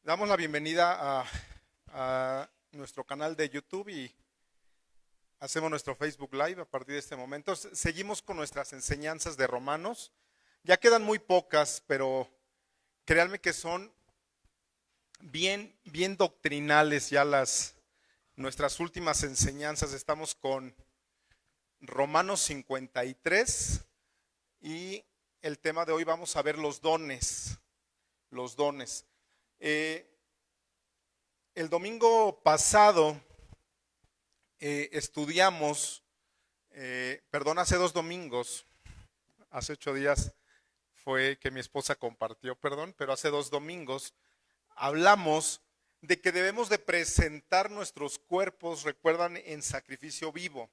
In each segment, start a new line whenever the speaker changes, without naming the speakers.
Damos la bienvenida a nuestro canal de YouTube y hacemos nuestro Facebook Live a partir de este momento. Seguimos con nuestras enseñanzas de Romanos. Ya quedan muy pocas, pero créanme que son bien doctrinales ya nuestras últimas enseñanzas. Estamos con Romanos 53 y el tema de hoy vamos a ver los dones. Los dones. El domingo pasado estudiamos, hace 2 domingos, hace 8 días fue que mi esposa compartió, pero hace 2 domingos hablamos de que debemos de presentar nuestros cuerpos, recuerdan, en sacrificio vivo.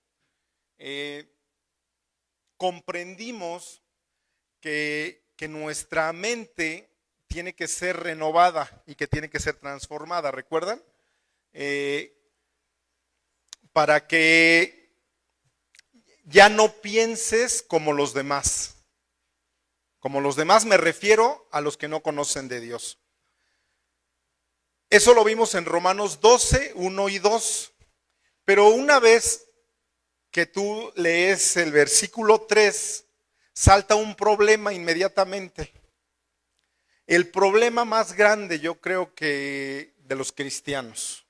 Comprendimos que nuestra mente tiene que ser renovada y que tiene que ser transformada, ¿recuerdan? Para que ya no pienses como los demás. Como los demás me refiero a los que no conocen de Dios. Eso lo vimos en Romanos 12, 1 y 2. Pero una vez que tú lees el versículo 3, salta un problema inmediatamente. El problema más grande, yo creo que de los cristianos.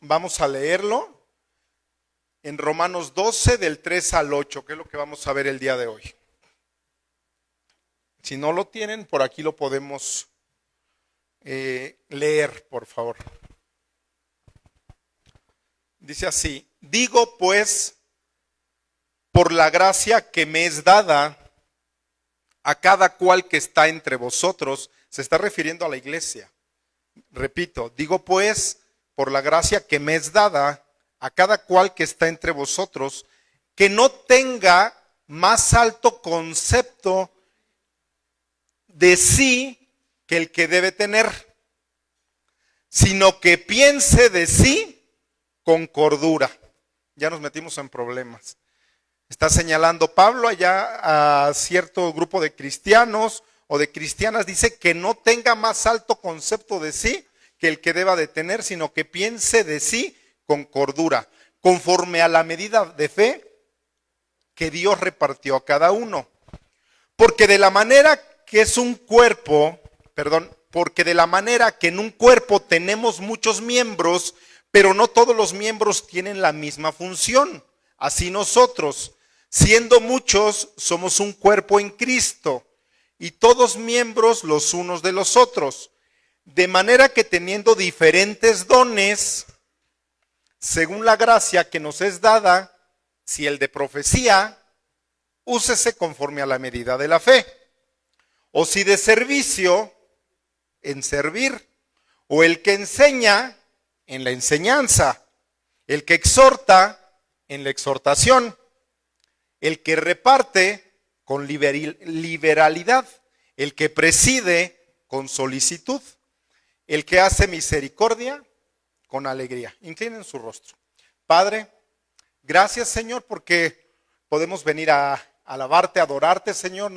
Vamos a leerlo en Romanos 12 del 3 al 8, que es lo que vamos a ver el día de hoy. Si no lo tienen, por aquí lo podemos leer, por favor. Dice así: digo pues, por la gracia que me es dada, a cada cual que está entre vosotros, se está refiriendo a la iglesia. Repito, digo pues, por la gracia que me es dada, a cada cual que está entre vosotros, que no tenga más alto concepto de sí que el que debe tener, sino que piense de sí con cordura. Ya nos metimos en problemas. Está señalando Pablo allá a cierto grupo de cristianos o de cristianas, dice que no tenga más alto concepto de sí que el que deba de tener, sino que piense de sí con cordura, conforme a la medida de fe que Dios repartió a cada uno. Porque de la manera que es un cuerpo, porque de la manera que en un cuerpo tenemos muchos miembros, pero no todos los miembros tienen la misma función. Así nosotros, siendo muchos, somos un cuerpo en Cristo y todos miembros los unos de los otros. De manera que teniendo diferentes dones, según la gracia que nos es dada, si el de profecía, úsese conforme a la medida de la fe. O si de servicio, en servir. O el que enseña, en la enseñanza. El que exhorta, en la exhortación, el que reparte con liberalidad, el que preside con solicitud, el que hace misericordia con alegría. Inclinen su rostro. Padre, gracias, Señor, porque podemos venir a alabarte, a adorarte, Señor.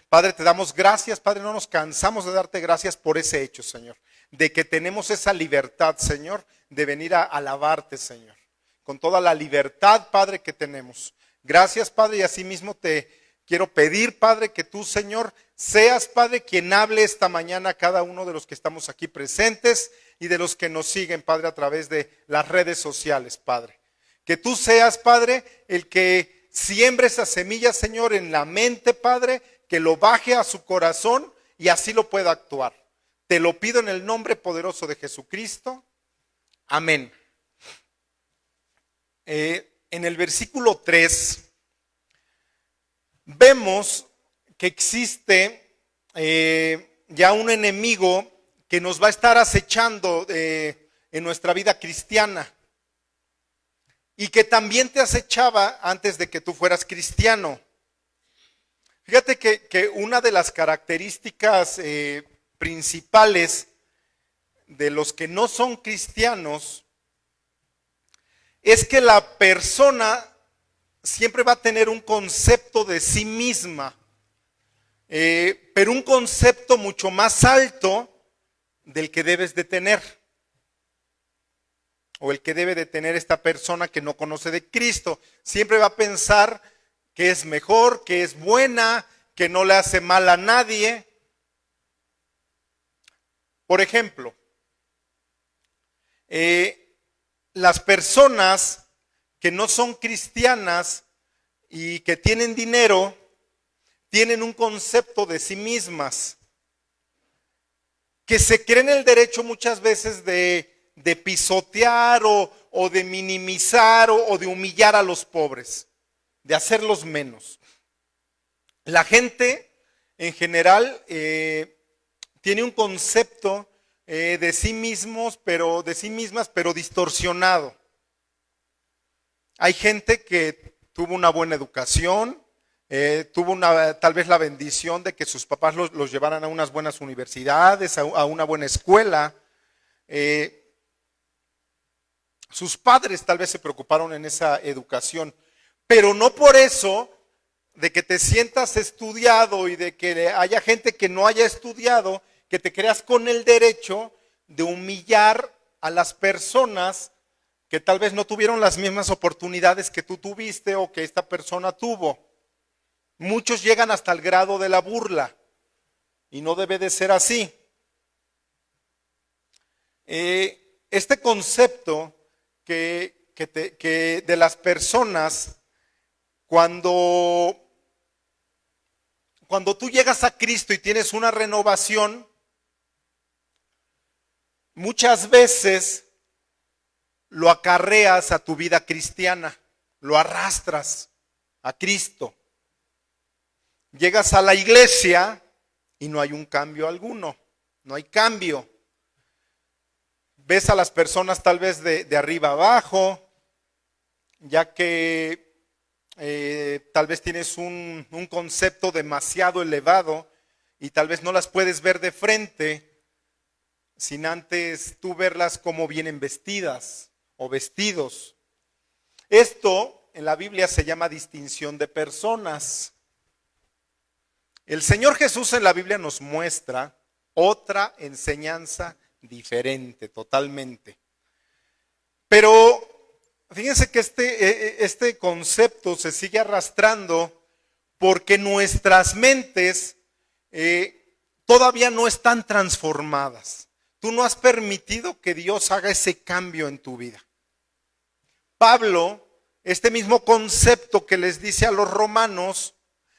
Padre, te damos gracias, Padre, no nos cansamos de darte gracias por ese hecho, Señor, de que tenemos esa libertad, Señor, de venir a alabarte, Señor, con toda la libertad, Padre, que tenemos. Gracias, Padre, y asimismo te quiero pedir, Padre, que tú, Señor, seas, Padre, quien hable esta mañana a cada uno de los que estamos aquí presentes y de los que nos siguen, Padre, a través de las redes sociales, Padre. Que tú seas, Padre, el que siembre esa semilla, Señor, en la mente, Padre, que lo baje a su corazón y así lo pueda actuar. Te lo pido en el nombre poderoso de Jesucristo. Amén. En el versículo 3 vemos que existe ya un enemigo que nos va a estar acechando en nuestra vida cristiana y que también te acechaba antes de que tú fueras cristiano. Fíjate que una de las características principales de los que no son cristianos es que la persona siempre va a tener un concepto de sí misma, pero un concepto mucho más alto del que debes de tener, o el que debe de tener esta persona que no conoce de Cristo. Siempre va a pensar que es mejor, que es buena, que no le hace mal a nadie. Por ejemplo, las personas que no son cristianas y que tienen dinero, tienen un concepto de sí mismas, que se creen el derecho muchas veces de pisotear o de minimizar o de humillar a los pobres, de hacerlos menos. La gente en general tiene un concepto de sí mismas, pero distorsionado. Hay gente que tuvo una buena educación, tuvo tal vez la bendición de que sus papás los llevaran a unas buenas universidades, a una buena escuela. Sus padres tal vez se preocuparon en esa educación, pero no por eso de que te sientas estudiado y de que haya gente que no haya estudiado, que te creas con el derecho de humillar a las personas que tal vez no tuvieron las mismas oportunidades que tú tuviste o que esta persona tuvo. Muchos llegan hasta el grado de la burla y no debe de ser así. Este concepto que de las personas, cuando tú llegas a Cristo y tienes una renovación, muchas veces lo acarreas a tu vida cristiana, lo arrastras a Cristo. Llegas a la iglesia y no hay un cambio alguno, no hay cambio. Ves a las personas tal vez de arriba abajo, ya que tal vez tienes un concepto demasiado elevado y tal vez no las puedes ver de frente sin antes tú verlas como vienen vestidas o vestidos. Esto en la Biblia se llama distinción de personas. El Señor Jesús en la Biblia nos muestra otra enseñanza diferente totalmente. Pero fíjense que este concepto se sigue arrastrando porque nuestras mentes todavía no están transformadas. Tú no has permitido que Dios haga ese cambio en tu vida. Pablo, este mismo concepto que les dice a los romanos,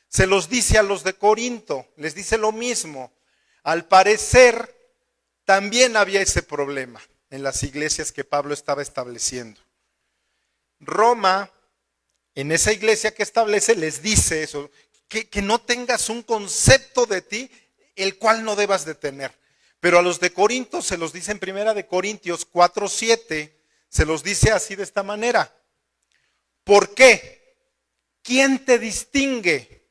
se los dice a los de Corinto, les dice lo mismo. Al parecer, también había ese problema en las iglesias que Pablo estaba estableciendo. Roma, en esa iglesia que establece, les dice eso, que no tengas un concepto de ti, el cual no debas de tener. Pero a los de Corinto se los dice en 1 Corintios 4:7, se los dice así de esta manera. ¿Por qué? ¿Quién te distingue?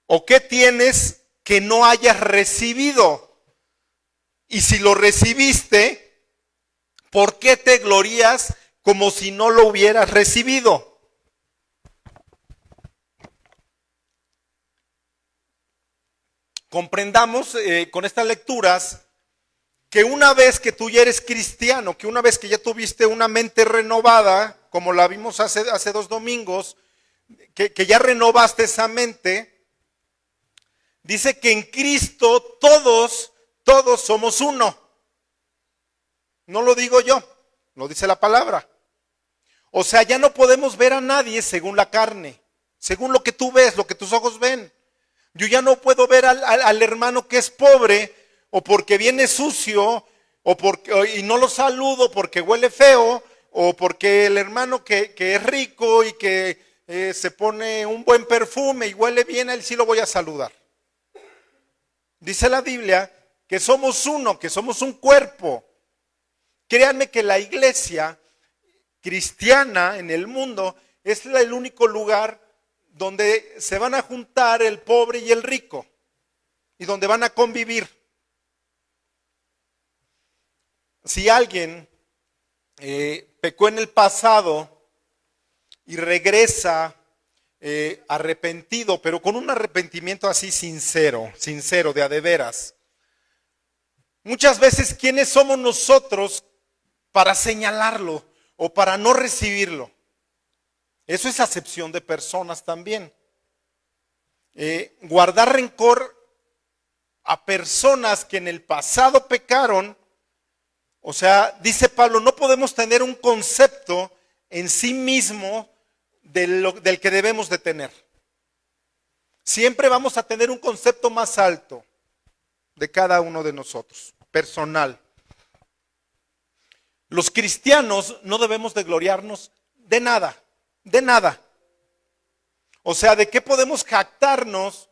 ¿O qué tienes que no hayas recibido? Y si lo recibiste, ¿por qué te glorías como si no lo hubieras recibido? Comprendamos con estas lecturas que una vez que tú ya eres cristiano, que una vez que ya tuviste una mente renovada, como la vimos hace 2 domingos, que ya renovaste esa mente, dice que en Cristo todos somos uno. No lo digo yo, lo dice la palabra. O sea, ya no podemos ver a nadie según la carne, según lo que tú ves, lo que tus ojos ven. Yo ya no puedo ver al hermano que es pobre, o porque viene sucio, y no lo saludo porque huele feo, o porque el hermano que es rico y que se pone un buen perfume y huele bien, a él sí lo voy a saludar. Dice la Biblia que somos uno, que somos un cuerpo. Créanme que la iglesia cristiana en el mundo es el único lugar donde se van a juntar el pobre y el rico y donde van a convivir. Si alguien pecó en el pasado y regresa arrepentido, pero con un arrepentimiento así sincero, de a de veras, Muchas veces, ¿quiénes somos nosotros para señalarlo o para no recibirlo? Eso es acepción de personas también. Guardar rencor a personas que en el pasado pecaron. O sea, dice Pablo, no podemos tener un concepto en sí mismo del que debemos de tener. Siempre vamos a tener un concepto más alto de cada uno de nosotros, personal. Los cristianos no debemos de gloriarnos de nada, de nada. O sea, ¿de qué podemos jactarnos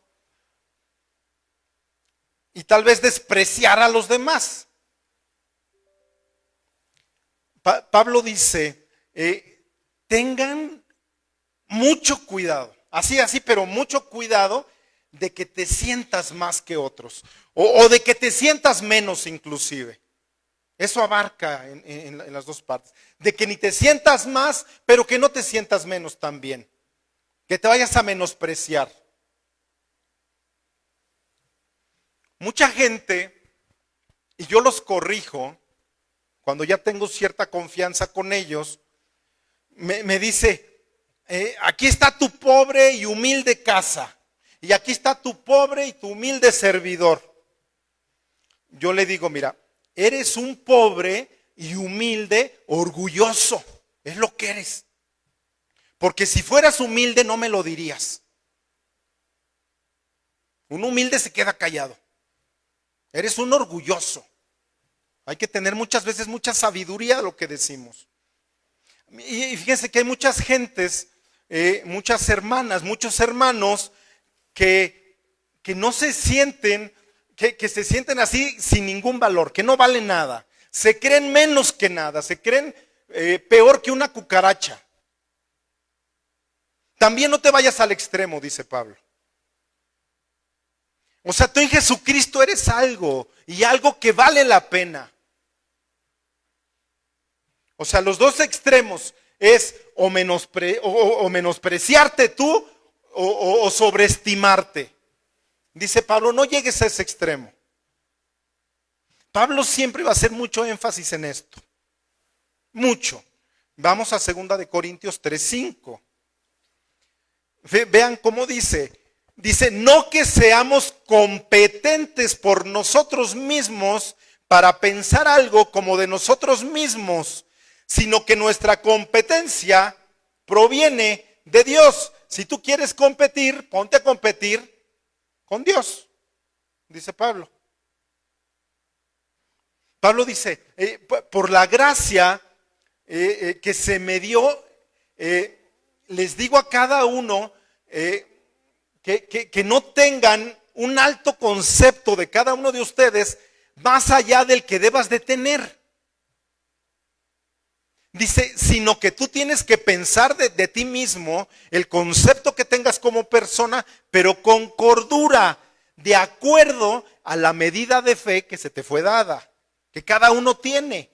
y tal vez despreciar a los demás? Pablo dice, tengan mucho cuidado, así, pero mucho cuidado de que te sientas más que otros, o de que te sientas menos inclusive. Eso abarca en las dos partes. De que ni te sientas más, pero que no te sientas menos también. Que te vayas a menospreciar. Mucha gente, y yo los corrijo, cuando ya tengo cierta confianza con ellos, me dice, aquí está tu pobre y humilde casa, y aquí está tu pobre y tu humilde servidor. Yo le digo, mira, eres un pobre y humilde orgulloso, es lo que eres. Porque si fueras humilde no me lo dirías. Un humilde se queda callado. Eres un orgulloso. Hay que tener muchas veces mucha sabiduría de lo que decimos. Y fíjense que hay muchas gentes, muchas hermanas, muchos hermanos que no se sienten, que se sienten así sin ningún valor, que no valen nada. Se creen menos que nada, se creen peor que una cucaracha. También no te vayas al extremo, dice Pablo. O sea, tú en Jesucristo eres algo, y algo que vale la pena. O sea, los dos extremos es o menospreciarte tú o sobreestimarte. Dice Pablo, no llegues a ese extremo. Pablo siempre va a hacer mucho énfasis en esto. Mucho. Vamos a 2 de Corintios 3:5. Vean cómo dice. Dice, no que seamos competentes por nosotros mismos para pensar algo como de nosotros mismos, sino que nuestra competencia proviene de Dios. Si tú quieres competir, ponte a competir con Dios, dice Pablo. Pablo dice, por la gracia que se me dio, les digo a cada uno que no tengan un alto concepto de cada uno de ustedes más allá del que debas de tener. Dice, sino que tú tienes que pensar de ti mismo el concepto que tengas como persona, pero con cordura, de acuerdo a la medida de fe que se te fue dada, que cada uno tiene.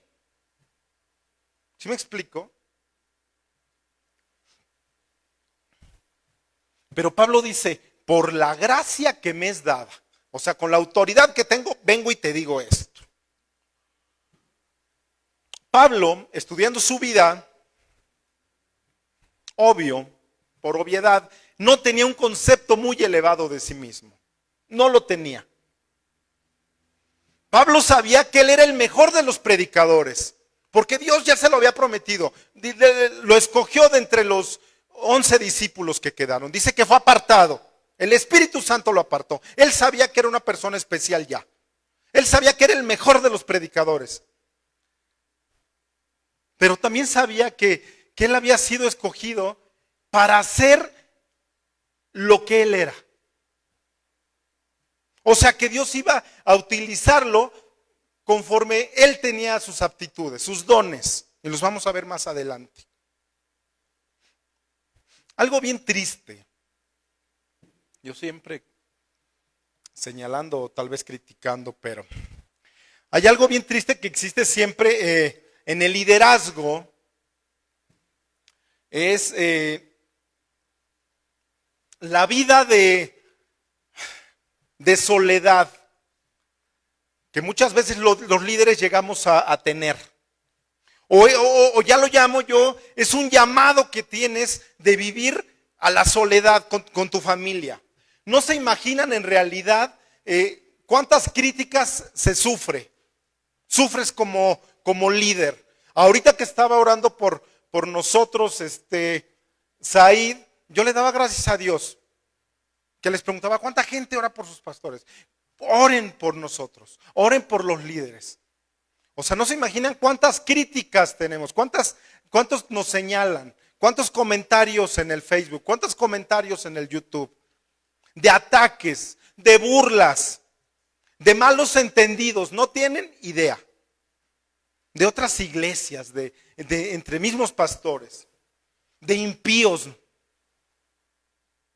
¿Sí me explico? Pero Pablo dice, por la gracia que me es dada, o sea, con la autoridad que tengo, vengo y te digo esto. Pablo, estudiando su vida, obvio, por obviedad, no tenía un concepto muy elevado de sí mismo. No lo tenía. Pablo sabía que él era el mejor de los predicadores, porque Dios ya se lo había prometido. Lo escogió de entre los 11 discípulos que quedaron. Dice que fue apartado. El Espíritu Santo lo apartó. Él sabía que era una persona especial ya. Él sabía que era el mejor de los predicadores. Pero también sabía que él había sido escogido para hacer lo que él era. O sea que Dios iba a utilizarlo conforme él tenía sus aptitudes, sus dones. Y los vamos a ver más adelante. Algo bien triste. Yo siempre señalando o tal vez criticando, pero hay algo bien triste que existe siempre en el liderazgo. Es la vida de soledad que muchas veces los líderes llegamos a tener. O ya lo llamo yo, es un llamado que tienes de vivir a la soledad con tu familia. No se imaginan en realidad cuántas críticas se sufre. Sufres como líder. Ahorita que estaba orando por nosotros, Said, yo le daba gracias a Dios. Que les preguntaba, ¿cuánta gente ora por sus pastores? Oren por nosotros, oren por los líderes. O sea, no se imaginan cuántas críticas tenemos, cuántos nos señalan, cuántos comentarios en el Facebook, cuántos comentarios en el YouTube, de ataques, de burlas, de malos entendidos, no tienen idea. De otras iglesias, de entre mismos pastores, de impíos,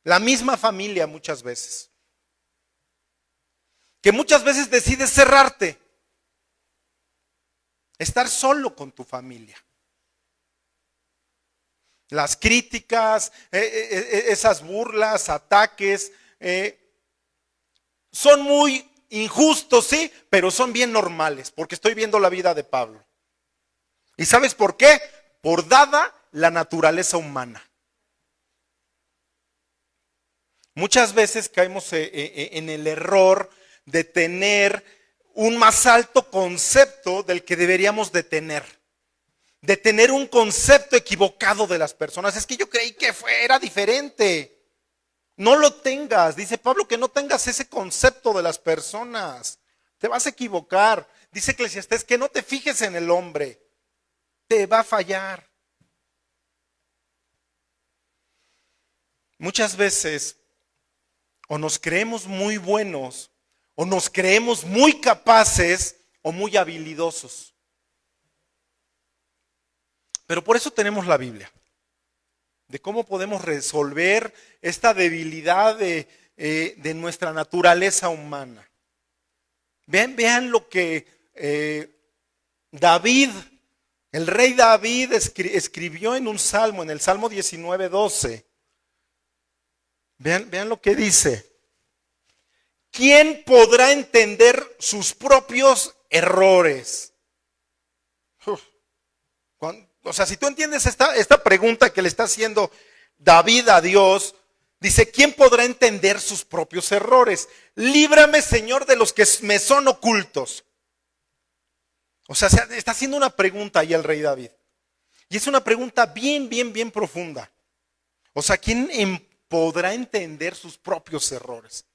la misma familia muchas veces, que muchas veces decides cerrarte. Estar solo con tu familia. Las críticas, esas burlas, ataques, son muy injustos, sí, pero son bien normales, porque estoy viendo la vida de Pablo. ¿Y sabes por qué? Por dada la naturaleza humana. Muchas veces caemos en el error de tener un más alto concepto del que deberíamos de tener un concepto equivocado de las personas. Es que yo creí que era diferente. No lo tengas, dice Pablo, que no tengas ese concepto de las personas. Te vas a equivocar. Dice Eclesiastés que no te fijes en el hombre, te va a fallar. Muchas veces o nos creemos muy buenos, o nos creemos muy capaces o muy habilidosos. Pero por eso tenemos la Biblia, de cómo podemos resolver esta debilidad de nuestra naturaleza humana. Vean lo que David, el rey David escribió en un salmo, en el Salmo 19:12. Vean lo que dice. ¿Quién podrá entender sus propios errores? O sea, si tú entiendes esta pregunta que le está haciendo David a Dios, dice, ¿quién podrá entender sus propios errores? Líbrame, Señor, de los que me son ocultos. O sea, está haciendo una pregunta ahí el rey David. Y es una pregunta bien, bien, bien profunda. O sea, ¿quién podrá entender sus propios errores?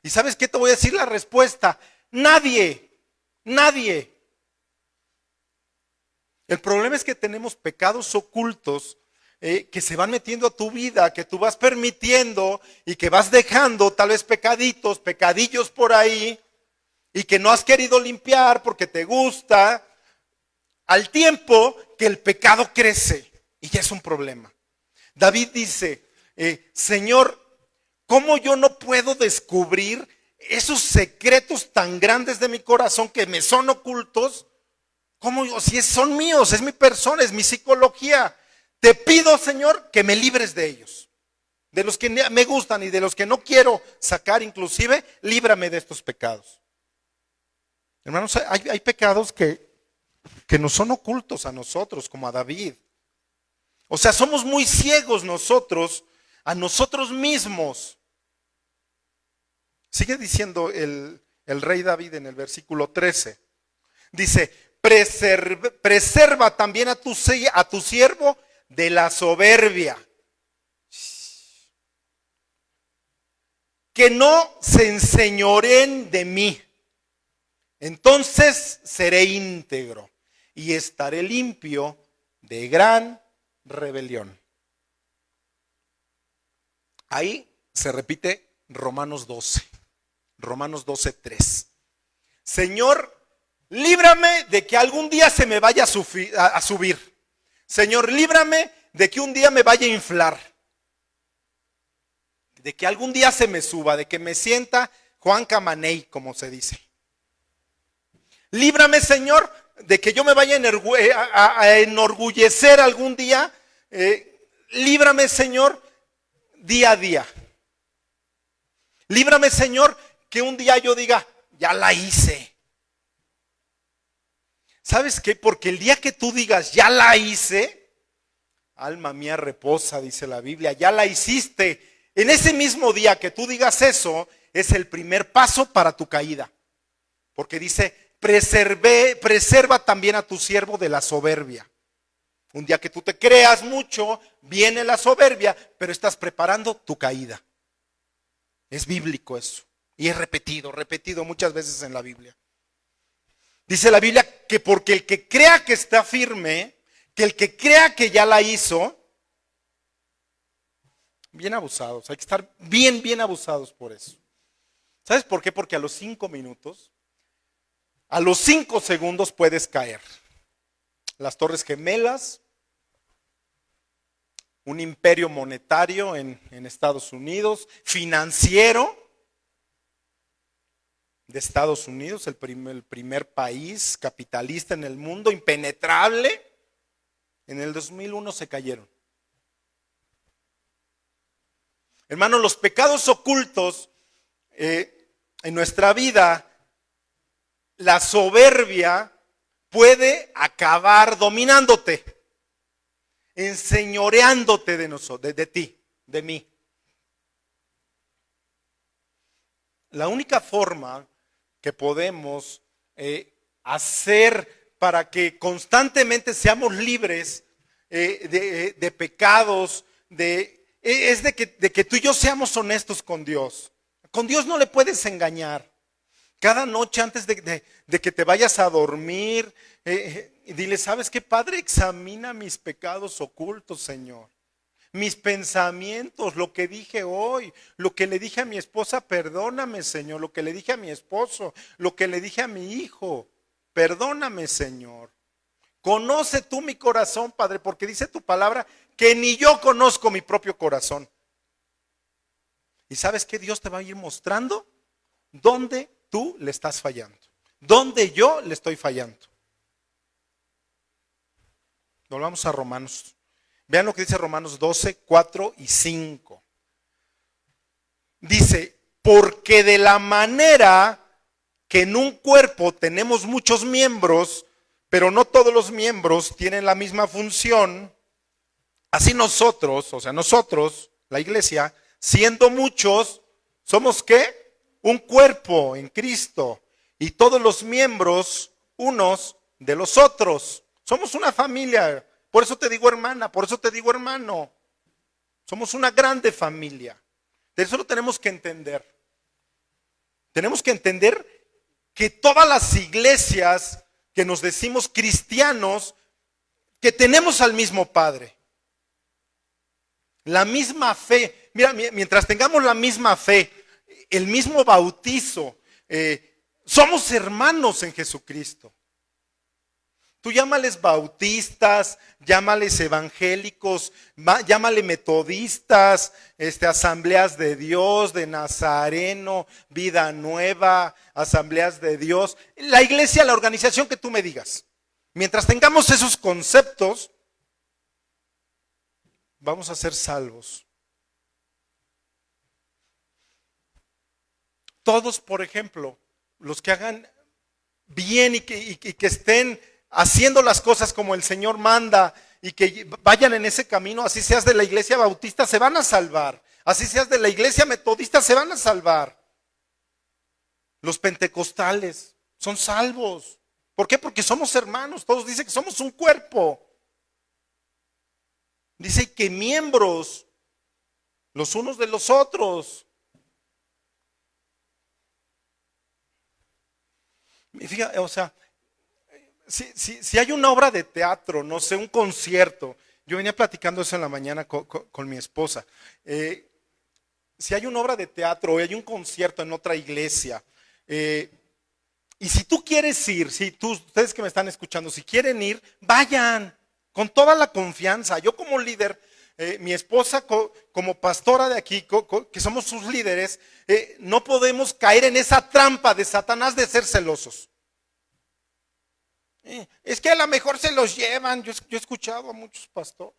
¿Y sabes qué te voy a decir la respuesta? Nadie. El problema es que tenemos pecados ocultos que se van metiendo a tu vida, que tú vas permitiendo y que vas dejando tal vez pecadillos por ahí y que no has querido limpiar porque te gusta, al tiempo que el pecado crece y ya es un problema. David dice, Señor, ¿cómo yo no puedo descubrir esos secretos tan grandes de mi corazón que me son ocultos? ¿Cómo? Si son míos, es mi persona, es mi psicología. Te pido, Señor, que me libres de ellos. De los que me gustan y de los que no quiero sacar inclusive, líbrame de estos pecados. Hermanos, hay pecados que nos son ocultos a nosotros, como a David. O sea, somos muy ciegos nosotros, a nosotros mismos. Sigue diciendo el rey David en el versículo 13. Dice, preserva también a tu siervo de la soberbia. Que no se enseñoreen de mí. Entonces seré íntegro y estaré limpio de gran rebelión. Ahí se repite Romanos 12:3. Señor, líbrame de que algún día se me vaya a subir. Señor, líbrame de que un día me vaya a inflar. De que algún día se me suba, de que me sienta Juan Camaney, como se dice. Líbrame, Señor, de que yo me vaya a enorgullecer algún día. Líbrame, Señor, día a día. Líbrame, Señor, que un día yo diga, ya la hice. ¿Sabes qué? Porque el día que tú digas, ya la hice, alma mía reposa, dice la Biblia, ya la hiciste. En ese mismo día que tú digas eso, es el primer paso para tu caída. Porque dice, preserva también a tu siervo de la soberbia. Un día que tú te creas mucho, viene la soberbia, pero estás preparando tu caída. Es bíblico eso. Y es repetido muchas veces en la Biblia. Dice la Biblia que porque el que crea que está firme, que el que crea que ya la hizo, bien abusados, hay que estar bien abusados por eso. ¿Sabes por qué? Porque a los 5 minutos, a los 5 segundos puedes caer. Las Torres Gemelas, un imperio monetario en Estados Unidos, financiero de Estados Unidos, el primer país capitalista en el mundo, impenetrable. En el 2001 se cayeron. Hermanos, los pecados ocultos en nuestra vida, la soberbia puede acabar dominándote, enseñoreándote de ti, de mí. La única forma que podemos hacer para que constantemente seamos libres de pecados, es de que tú y yo seamos honestos con Dios. Con Dios no le puedes engañar. Cada noche antes de que te vayas a dormir, dile, ¿sabes qué, Padre? Examina mis pecados ocultos, Señor. Mis pensamientos, lo que dije hoy, lo que le dije a mi esposa, perdóname, Señor. Lo que le dije a mi esposo, lo que le dije a mi hijo, perdóname, Señor. Conoce tú mi corazón, Padre, porque dice tu palabra que ni yo conozco mi propio corazón. ¿Y sabes qué? Dios te va a ir mostrando dónde tú le estás fallando, dónde yo le estoy fallando. Volvamos a Romanos. Vean lo que dice Romanos 12, 4 y 5. Dice, porque de la manera que en un cuerpo tenemos muchos miembros, pero no todos los miembros tienen la misma función, así nosotros, o sea, nosotros, la iglesia, siendo muchos, ¿somos qué? Un cuerpo en Cristo, y todos los miembros unos de los otros. Somos una familia. Por eso te digo hermana, por eso te digo hermano. Somos una grande familia. De eso lo tenemos que entender. Tenemos que entender que todas las iglesias que nos decimos cristianos, que tenemos al mismo Padre. La misma fe. Mira, mientras tengamos la misma fe, el mismo bautizo, somos hermanos en Jesucristo. Tú llámales bautistas, llámales evangélicos, llámale metodistas, asambleas de Dios, de Nazareno, Vida Nueva, asambleas de Dios. La iglesia, la organización que tú me digas. Mientras tengamos esos conceptos, vamos a ser salvos. Todos, por ejemplo, los que hagan bien y que estén haciendo las cosas como el Señor manda y que vayan en ese camino, así seas de la iglesia bautista, se van a salvar. Así seas de la iglesia metodista, se van a salvar. Los pentecostales son salvos. ¿Por qué? Porque somos hermanos. Todos dicen que somos un cuerpo. Dice que miembros los unos de los otros. Y fíjate, o sea, si hay una obra de teatro, no sé, un concierto, yo venía platicando eso en la mañana con mi esposa, si hay una obra de teatro o hay un concierto en otra iglesia, y si tú quieres ir, si ustedes que me están escuchando, si quieren ir, vayan con toda la confianza. Yo como líder, mi esposa como pastora de aquí, que somos sus líderes, no podemos caer en esa trampa de Satanás de ser celosos. Es que a lo mejor se los llevan. Yo he escuchado a muchos pastores.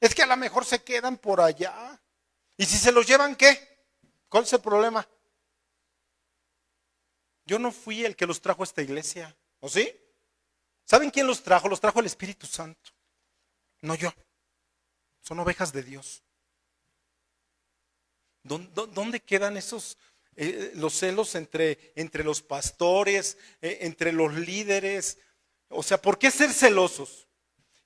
Es que a lo mejor se quedan por allá. ¿Y si se los llevan qué? ¿Cuál es el problema? Yo no fui el que los trajo a esta iglesia, ¿o sí? ¿Saben quién los trajo? Los trajo el Espíritu Santo, no yo. Son ovejas de Dios. ¿Dónde quedan esos los celos entre los pastores, entre los líderes? O sea, ¿por qué ser celosos?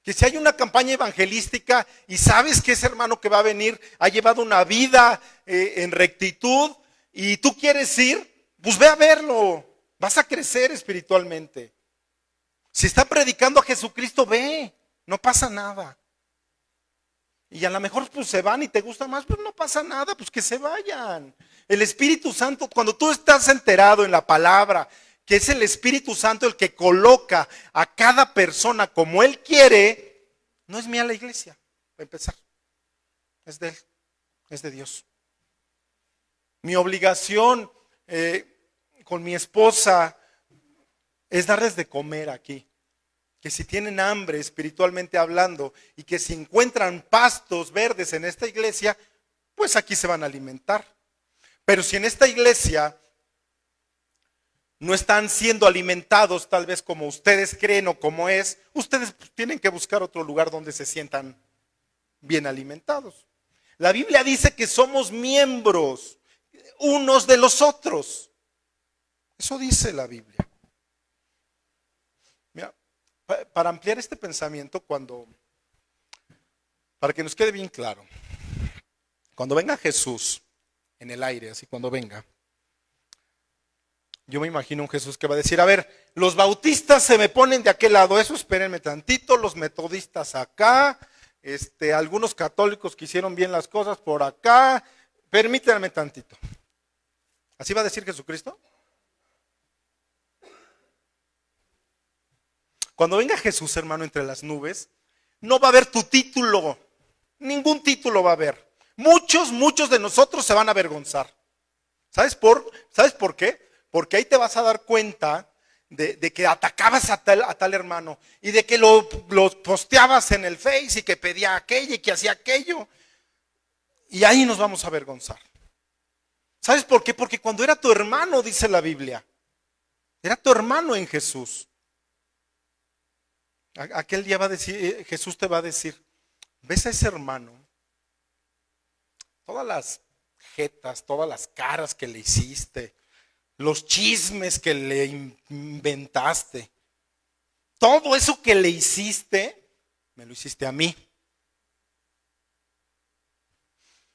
Que si hay una campaña evangelística y sabes que ese hermano que va a venir ha llevado una vida en rectitud y tú quieres ir, pues ve a verlo. Vas a crecer espiritualmente. Si está predicando a Jesucristo, ve, no pasa nada. Y a lo mejor pues se van y te gusta más, pues no pasa nada, pues que se vayan. El Espíritu Santo, cuando tú estás enterado en la palabra, que es el Espíritu Santo el que coloca a cada persona como Él quiere, no es mía la iglesia, para empezar. Es de Él, es de Dios. Mi obligación con mi esposa es darles de comer aquí. Que si tienen hambre espiritualmente hablando y que si encuentran pastos verdes en esta iglesia, pues aquí se van a alimentar. Pero si en esta iglesia no están siendo alimentados tal vez como ustedes creen o como es, ustedes tienen que buscar otro lugar donde se sientan bien alimentados. La Biblia dice que somos miembros unos de los otros. Eso dice la Biblia. Mira, para ampliar este pensamiento, para que nos quede bien claro, cuando venga Jesús en el aire, así cuando venga, yo me imagino un Jesús que va a decir, a ver, los bautistas se me ponen de aquel lado, eso espérenme tantito, los metodistas acá, algunos católicos que hicieron bien las cosas por acá, permítanme tantito. ¿Así va a decir Jesucristo? Cuando venga Jesús, hermano, entre las nubes, no va a haber tu título, ningún título va a haber. Muchos de nosotros se van a avergonzar. ¿Sabes por qué? Porque ahí te vas a dar cuenta de que atacabas a tal hermano y de que lo posteabas en el Face y que pedía aquello y que hacía aquello. Y ahí nos vamos a avergonzar. ¿Sabes por qué? Porque cuando era tu hermano, dice la Biblia, era tu hermano en Jesús. Aquel día Jesús te va a decir, ¿ves a ese hermano? Todas las jetas, todas las caras que le hiciste, los chismes que le inventaste, todo eso que le hiciste, me lo hiciste a mí.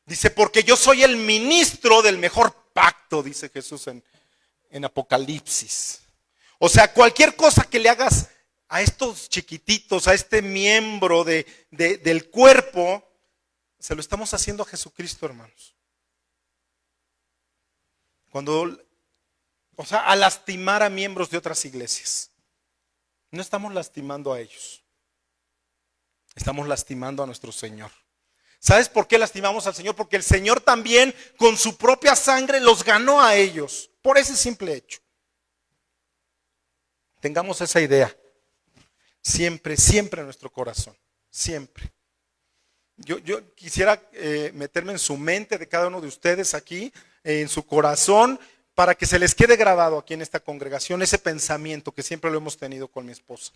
Dice, porque yo soy el ministro del mejor pacto, dice Jesús en Apocalipsis. O sea, cualquier cosa que le hagas a estos chiquititos, a este miembro del cuerpo, se lo estamos haciendo a Jesucristo, hermanos. A lastimar a miembros de otras iglesias. No estamos lastimando a ellos. Estamos lastimando a nuestro Señor. ¿Sabes por qué lastimamos al Señor? Porque el Señor también con su propia sangre los ganó a ellos. Por ese simple hecho. Tengamos esa idea. Siempre, siempre en nuestro corazón. Siempre. Yo quisiera meterme en su mente de cada uno de ustedes aquí, en su corazón, para que se les quede grabado aquí en esta congregación ese pensamiento que siempre lo hemos tenido con mi esposa.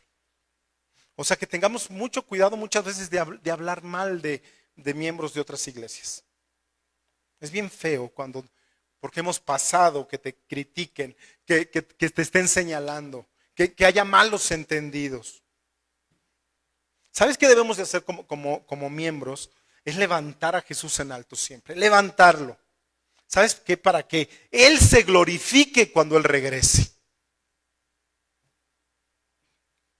O sea, que tengamos mucho cuidado muchas veces de hablar mal de miembros de otras iglesias. Es bien feo porque hemos pasado que te critiquen, que te estén señalando, que haya malos entendidos. ¿Sabes qué debemos de hacer como miembros? Es levantar a Jesús en alto siempre, levantarlo. ¿Sabes qué? Para que Él se glorifique cuando Él regrese.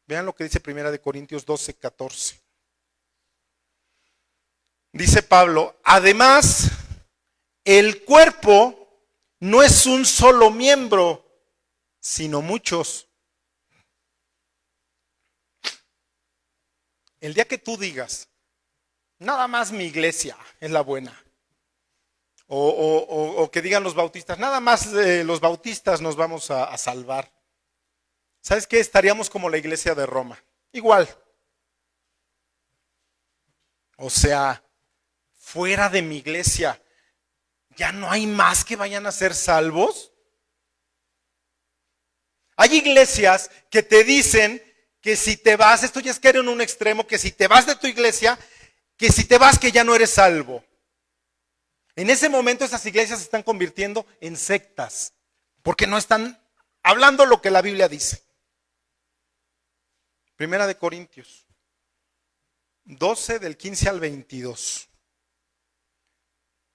Vean lo que dice 1 Corintios 12:14. Dice Pablo, además, el cuerpo no es un solo miembro, sino muchos. El día que tú digas, nada más mi iglesia es la buena, o que digan los bautistas, nada más los bautistas nos vamos a salvar. ¿Sabes qué? Estaríamos como la iglesia de Roma, igual. O sea, fuera de mi iglesia, ¿ya no hay más que vayan a ser salvos? Hay iglesias que te dicen que si te vas, esto ya es caer en un extremo, que si te vas de tu iglesia, que si te vas que ya no eres salvo. En ese momento esas iglesias se están convirtiendo en sectas, porque no están hablando lo que la Biblia dice. Primera de Corintios 12 del 15 al 22.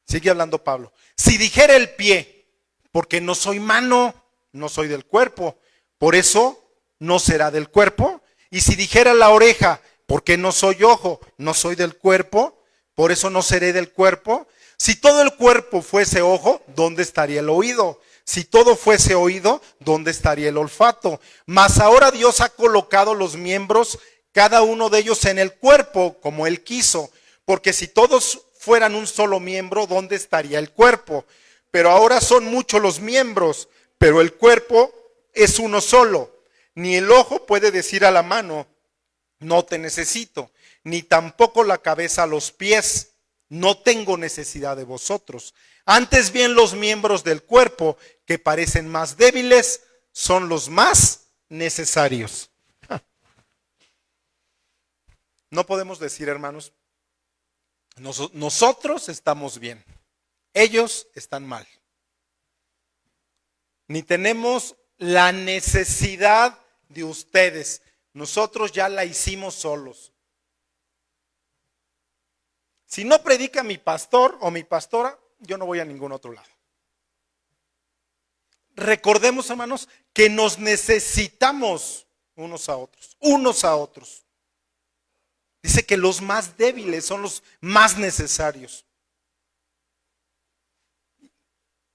Sigue hablando Pablo. Si dijera el pie, porque no soy mano, no soy del cuerpo, por eso no será del cuerpo. Y si dijera la oreja, porque no soy ojo, no soy del cuerpo, por eso no seré del cuerpo. Si todo el cuerpo fuese ojo, ¿dónde estaría el oído? Si todo fuese oído, ¿dónde estaría el olfato? Mas ahora Dios ha colocado los miembros, cada uno de ellos en el cuerpo, como Él quiso. Porque si todos fueran un solo miembro, ¿dónde estaría el cuerpo? Pero ahora son muchos los miembros, pero el cuerpo es uno solo. Ni el ojo puede decir a la mano, no te necesito, ni tampoco la cabeza a los pies, no tengo necesidad de vosotros. Antes bien los miembros del cuerpo que parecen más débiles son los más necesarios. No podemos decir, hermanos, nosotros estamos bien, ellos están mal. Ni tenemos la necesidad de ustedes, nosotros ya la hicimos solos. Si no predica mi pastor o mi pastora, yo no voy a ningún otro lado. Recordemos, hermanos, que nos necesitamos unos a otros. Dice que los más débiles son los más necesarios.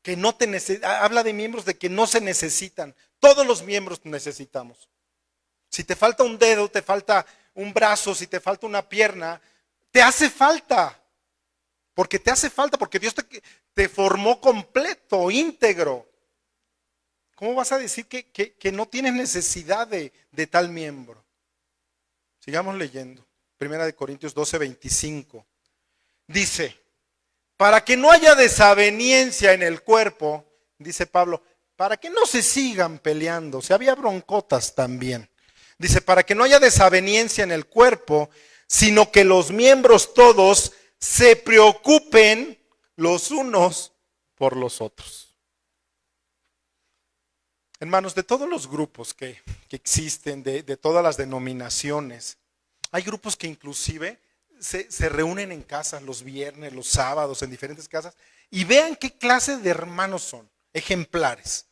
Que no habla de miembros de que no se necesitan. Todos los miembros necesitamos. Si te falta un dedo, te falta un brazo, si te falta una pierna, te hace falta. Porque te hace falta, porque Dios te formó completo, íntegro. ¿Cómo vas a decir que no tienes necesidad de tal miembro? Sigamos leyendo. Primera de Corintios 12, 25. Dice, para que no haya desaveniencia en el cuerpo, dice Pablo, para que no se sigan peleando. Si había broncotas también. Dice, para que no haya desaveniencia en el cuerpo, sino que los miembros todos se preocupen los unos por los otros. Hermanos, de todos los grupos que existen, de todas las denominaciones, hay grupos que inclusive se reúnen en casas los viernes, los sábados, en diferentes casas, y vean qué clase de hermanos son, ejemplares.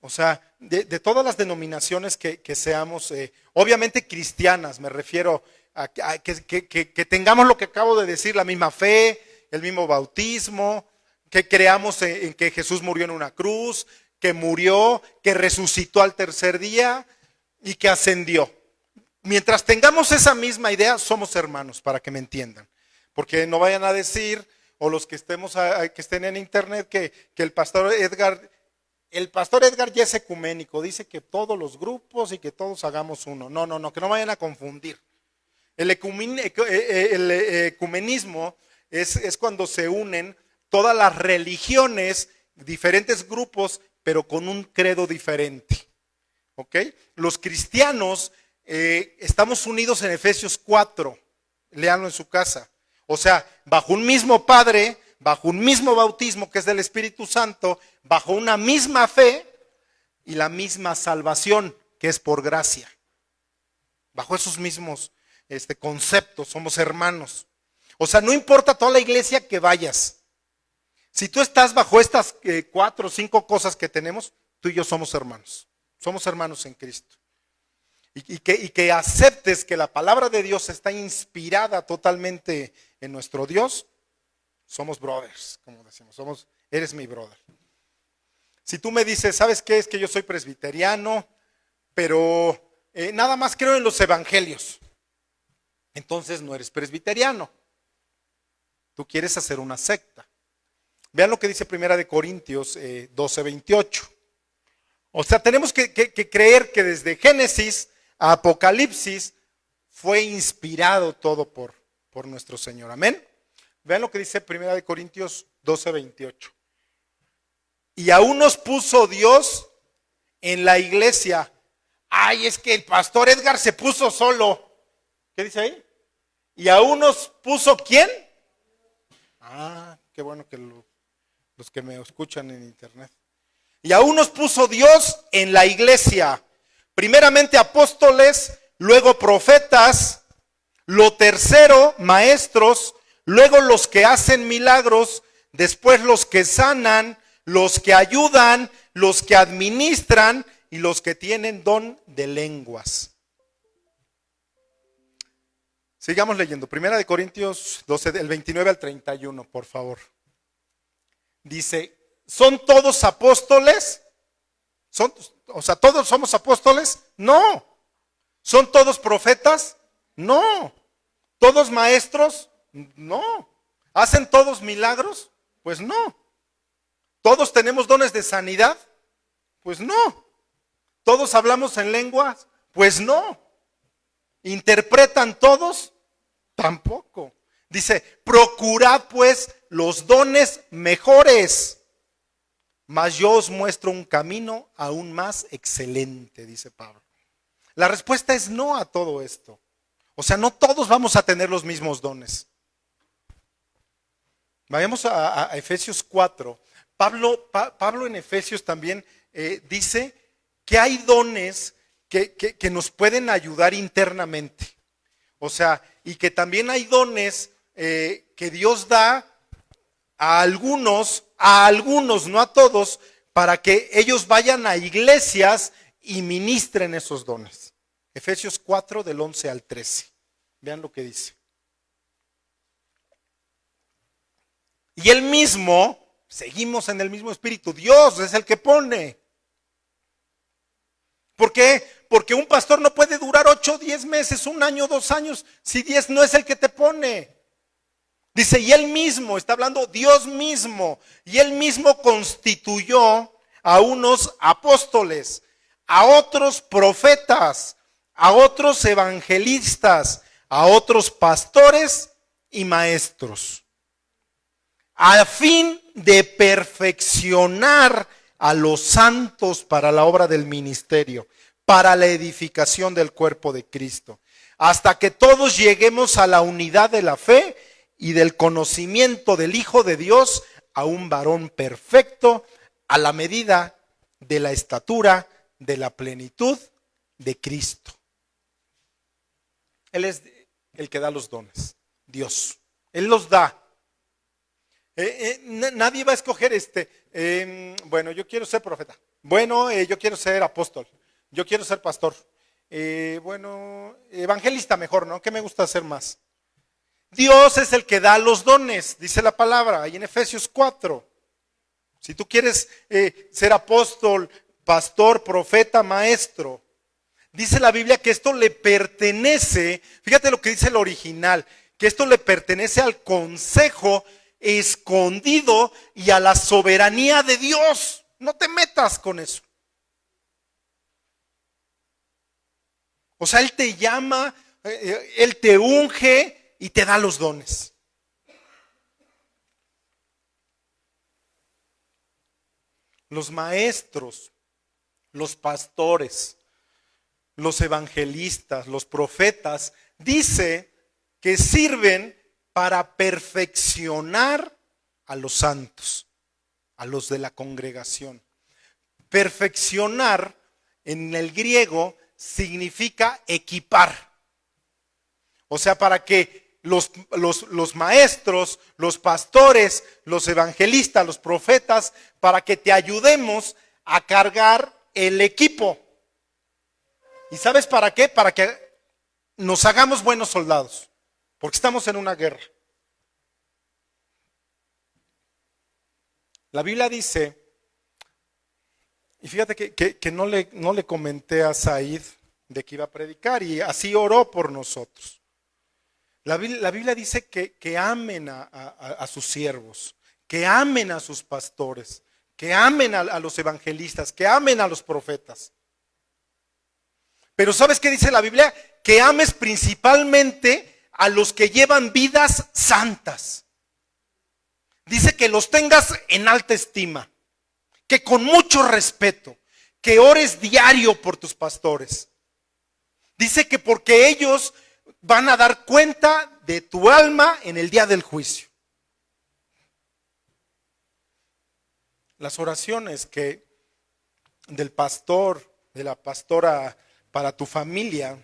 O sea, de todas las denominaciones que seamos, obviamente cristianas, me refiero a que tengamos lo que acabo de decir, la misma fe, el mismo bautismo, que creamos en que Jesús murió en una cruz, que murió, que resucitó al tercer día y que ascendió. Mientras tengamos esa misma idea, somos hermanos, para que me entiendan. Porque no vayan a decir, o los que estén en internet, que el pastor Edgar ya es ecuménico, dice que todos los grupos y que todos hagamos uno. No, que no vayan a confundir. El ecumenismo es cuando se unen todas las religiones, diferentes grupos, pero con un credo diferente. ¿Ok? Los cristianos estamos unidos en Efesios 4, léanlo en su casa. O sea, bajo un mismo Padre, bajo un mismo bautismo que es del Espíritu Santo, bajo una misma fe y la misma salvación que es por gracia. Bajo esos mismos conceptos somos hermanos. O sea, no importa toda la iglesia que vayas. Si tú estás bajo estas 4 o 5 cosas que tenemos, tú y yo somos hermanos. Somos hermanos en Cristo. Y que aceptes que la palabra de Dios está inspirada totalmente en nuestro Dios. Somos brothers, como decimos, eres mi brother. Si tú me dices, ¿sabes qué? Es que yo soy presbiteriano, pero nada más creo en los evangelios. Entonces no eres presbiteriano. Tú quieres hacer una secta. Vean lo que dice Primera de Corintios 12, 28. O sea, tenemos que creer que desde Génesis a Apocalipsis fue inspirado todo por nuestro Señor. Amén. Vean lo que dice Primera de Corintios 12, 28. Y aún nos puso Dios en la iglesia Ay, es que el pastor Edgar se puso solo. ¿Qué dice ahí? ¿Y a unos puso quién? Ah, qué bueno que los que me escuchan en internet. Y a unos puso Dios en la iglesia. Primeramente apóstoles, luego profetas, lo tercero maestros, luego los que hacen milagros, después los que sanan, los que ayudan, los que administran y los que tienen don de lenguas. Sigamos leyendo. Primera de Corintios 12, del 29 al 31, por favor. Dice, ¿son todos apóstoles? ¿Todos somos apóstoles? No. ¿Son todos profetas? No. ¿Todos maestros? No. ¿Hacen todos milagros? Pues no. ¿Todos tenemos dones de sanidad? Pues no. ¿Todos hablamos en lenguas? Pues no. ¿Interpretan todos? Tampoco. Dice, procurad pues los dones mejores, mas yo os muestro un camino aún más excelente, dice Pablo. La respuesta es no a todo esto. O sea, no todos vamos a tener los mismos dones. Vayamos a Efesios 4. Pablo en Efesios también dice que hay dones que nos pueden ayudar internamente. O sea, y que también hay dones que Dios da a algunos, no a todos, para que ellos vayan a iglesias y ministren esos dones. Efesios 4 del 11 al 13. Vean lo que dice. Y él mismo, seguimos en el mismo espíritu, Dios es el que pone. ¿Por qué? Porque un pastor no puede durar 8, 10 meses, 1 año, 2 años, si 10 no es el que te pone. Dice, y él mismo, está hablando Dios mismo, y él mismo constituyó a unos apóstoles, a otros profetas, a otros evangelistas, a otros pastores y maestros, a fin de perfeccionar a los santos para la obra del ministerio, para la edificación del cuerpo de Cristo, hasta que todos lleguemos a la unidad de la fe y del conocimiento del Hijo de Dios, a un varón perfecto, a la medida de la estatura de la plenitud de Cristo. Él es el que da los dones, Dios. Él los da. Nadie va a escoger bueno, yo quiero ser profeta. Bueno, yo quiero ser apóstol. Yo quiero ser pastor. Bueno, evangelista mejor, ¿no? ¿Qué me gusta hacer más? Dios es el que da los dones, dice la palabra, ahí en Efesios 4. Si tú quieres ser apóstol, pastor, profeta, maestro, dice la Biblia que esto le pertenece, fíjate lo que dice el original, que esto le pertenece al consejo escondido y a la soberanía de Dios. No te metas con eso. O sea, Él te llama, Él te unge y te da los dones. Los maestros, los pastores, los evangelistas, los profetas, dice que sirven para perfeccionar a los santos, a los de la congregación. Perfeccionar en el griego significa equipar. O sea, para que los maestros, los pastores, los evangelistas, los profetas, para que te ayudemos a cargar el equipo. ¿Y sabes para qué? Para que nos hagamos buenos soldados, porque estamos en una guerra. La Biblia dice, y fíjate que no le comenté a Said de que iba a predicar, y así oró por nosotros. La Biblia dice que amen a sus siervos, que amen a sus pastores, que amen a los evangelistas, que amen a los profetas. Pero ¿sabes qué dice la Biblia? Que ames principalmente a los que llevan vidas santas. Dice que los tengas en alta estima, que con mucho respeto, que ores diario por tus pastores. Dice que porque ellos van a dar cuenta de tu alma en el día del juicio. Las oraciones que del pastor, de la pastora para tu familia,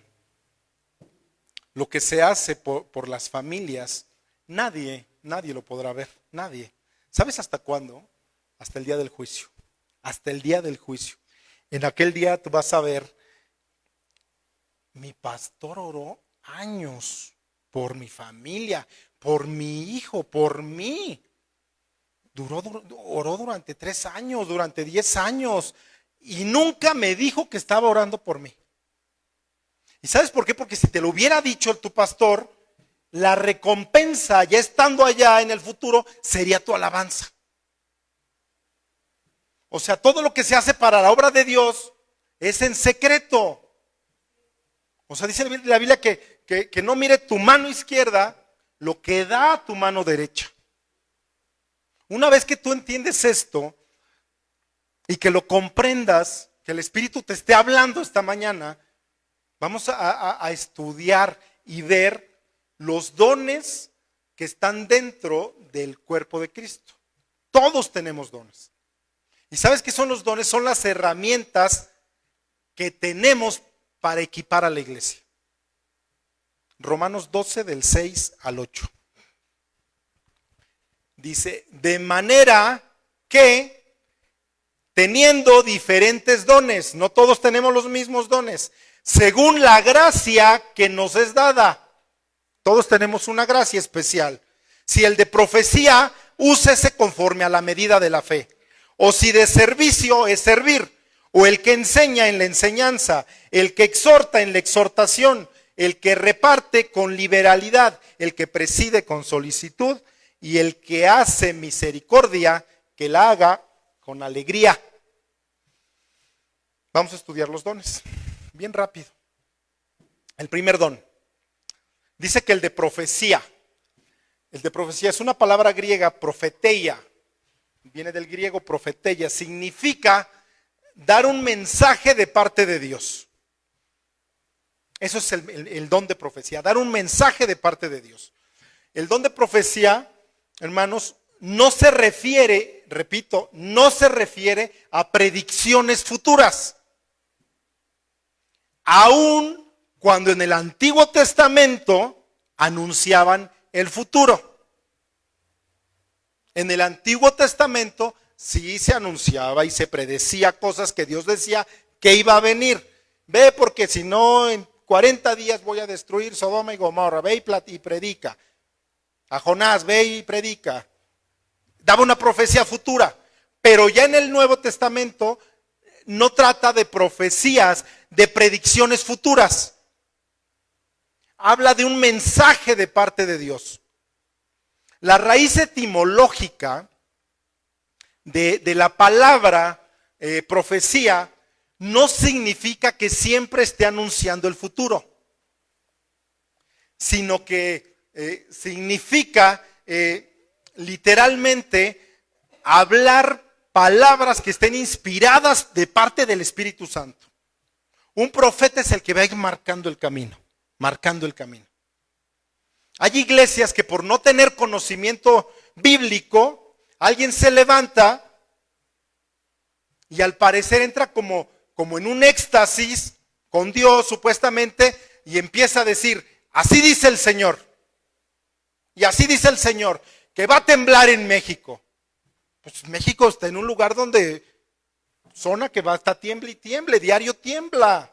lo que se hace por las familias, nadie lo podrá ver, nadie. ¿Sabes hasta cuándo? Hasta el día del juicio. Hasta el día del juicio. En aquel día tú vas a ver, mi pastor oró años por mi familia, por mi hijo, por mí. Oró durante 3 años, durante 10 años, y nunca me dijo que estaba orando por mí. ¿Y sabes por qué? Porque si te lo hubiera dicho tu pastor, la recompensa, ya estando allá en el futuro, sería tu alabanza. O sea, todo lo que se hace para la obra de Dios es en secreto. O sea, dice la Biblia que no mire tu mano izquierda lo que da tu mano derecha. Una vez que tú entiendes esto y que lo comprendas, que el Espíritu te esté hablando esta mañana, vamos a estudiar y ver los dones que están dentro del cuerpo de Cristo. Todos tenemos dones. ¿Y sabes qué son los dones? Son las herramientas que tenemos para equipar a la iglesia. Romanos 12 del 6 al 8. Dice, de manera que teniendo diferentes dones, no todos tenemos los mismos dones, según la gracia que nos es dada. Todos tenemos una gracia especial. Si el de profecía, úsese conforme a la medida de la fe. O si de servicio, es servir. O el que enseña en la enseñanza, el que exhorta en la exhortación, el que reparte con liberalidad, el que preside con solicitud, y el que hace misericordia, que la haga con alegría. Vamos a estudiar los dones, bien rápido. El primer don, dice que el de profecía. El de profecía es una palabra griega, profeteia. Viene del griego profeteia, significa dar un mensaje de parte de Dios. Eso es el don de profecía, dar un mensaje de parte de Dios. El don de profecía, hermanos, no se refiere, repito, no se refiere a predicciones futuras. Aun cuando en el Antiguo Testamento anunciaban el futuro. En el Antiguo Testamento sí se anunciaba y se predecía cosas que Dios decía que iba a venir. Ve, porque si no, en 40 días voy a destruir Sodoma y Gomorra. Ve y predica. A Jonás, ve y predica. Daba una profecía futura. Pero ya en el Nuevo Testamento no trata de profecías, de predicciones futuras. Habla de un mensaje de parte de Dios. La raíz etimológica de la palabra profecía no significa que siempre esté anunciando el futuro, sino que significa literalmente hablar palabras que estén inspiradas de parte del Espíritu Santo. Un profeta es el que va a ir marcando el camino, marcando el camino. Hay iglesias que por no tener conocimiento bíblico, alguien se levanta y al parecer entra como en un éxtasis con Dios supuestamente y empieza a decir, así dice el Señor. Y así dice el Señor, que va a temblar en México. Pues México está en un lugar donde zona que va hasta tiemble y tiemble, diario tiembla.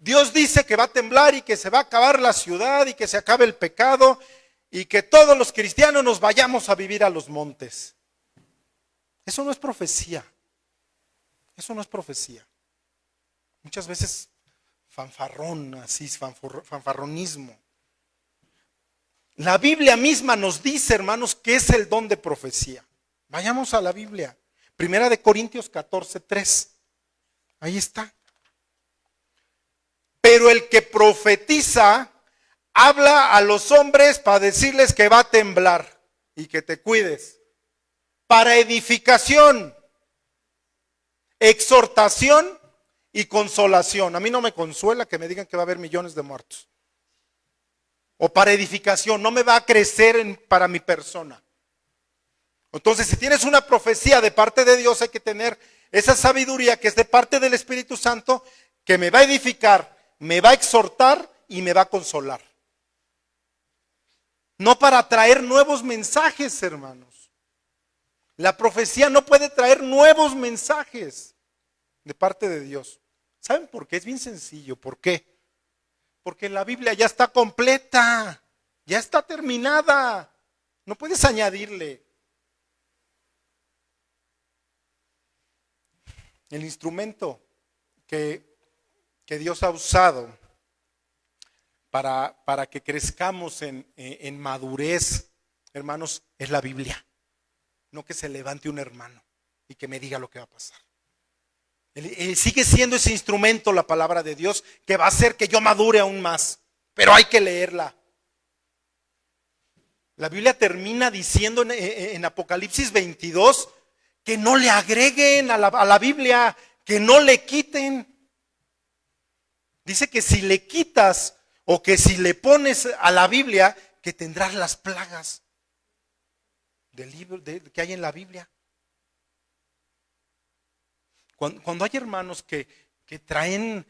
Dios dice que va a temblar y que se va a acabar la ciudad y que se acabe el pecado y que todos los cristianos nos vayamos a vivir a los montes. Eso no es profecía. Eso no es profecía. Muchas veces fanfarrón, así, fanfarronismo. La Biblia misma nos dice, hermanos, qué es el don de profecía. Vayamos a la Biblia. 1 Corintios 14:3. Ahí está. Pero el que profetiza habla a los hombres para decirles que va a temblar y que te cuides. Para edificación. exhortación y consolación. A mí no me consuela que me digan que va a haber millones de muertos. O para edificación, no me va a crecer para mi persona. Entonces, si tienes una profecía de parte de Dios, hay que tener esa sabiduría que es de parte del Espíritu Santo, que me va a edificar, me va a exhortar y me va a consolar. No para traer nuevos mensajes, hermanos. La profecía no puede traer nuevos mensajes de parte de Dios. ¿Saben por qué? Es bien sencillo. ¿Por qué? Porque la Biblia ya está completa, ya está terminada. No puedes añadirle. El instrumento que Dios ha usado para que crezcamos en madurez, hermanos, es la Biblia. No que se levante un hermano y que me diga lo que va a pasar. Sigue siendo ese instrumento, la palabra de Dios, que va a hacer que yo madure aún más. Pero hay que leerla. La Biblia termina diciendo en Apocalipsis 22 que no le agreguen a la Biblia, que no le quiten. Dice que si le quitas o que si le pones a la Biblia, que tendrás las plagas del libro que hay en la Biblia. Cuando hay hermanos que traen